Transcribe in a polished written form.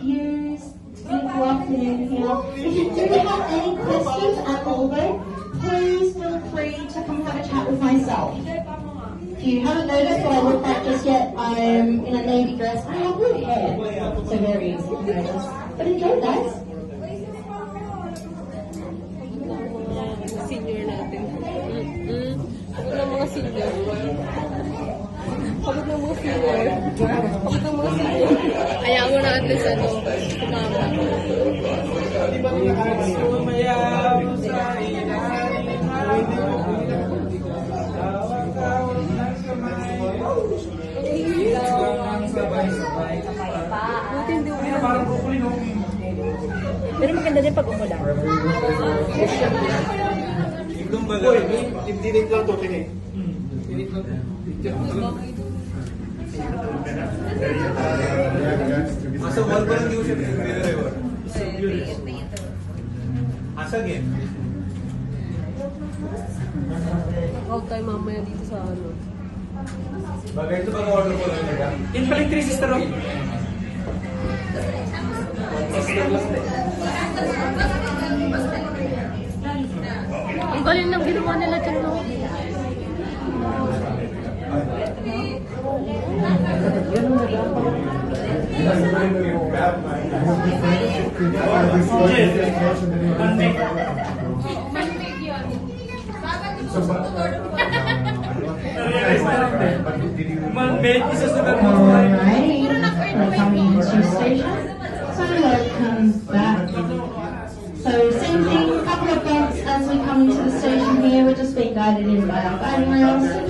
views. It's beautiful afternoon here. If you do have any questions at all though, please feel free to come have a chat with myself. If you haven't noticed what I look like just yet, I'm in a navy dress. I have blue hair, so very easy to notice. But enjoy, guys. Senior natin. Pagod ng mga senior. Pagod ng mga senior. Pagod ng mga senior. Hayaan mo na at least kumama. Di ba nila sumayaw sa ilalim tawag-tawag ng sumayaw ang sabay-sabay Buti hindi umulan. parang broccoli no? Pero maganda din pag umulan. Yung baga tinit lang to tinit Asa wall pa lang yung siya Asa again? Out tayo mamaya dito sa ano. Bagay ito bang order ko lang nila? Yun pala yung 3 sister room. Ang galing ng ginawa nila dyan, no? Alrighty, we're coming into station. So welcome back. So same thing, couple of bumps as we come into the station here. We're just being guided in by our guiding rails.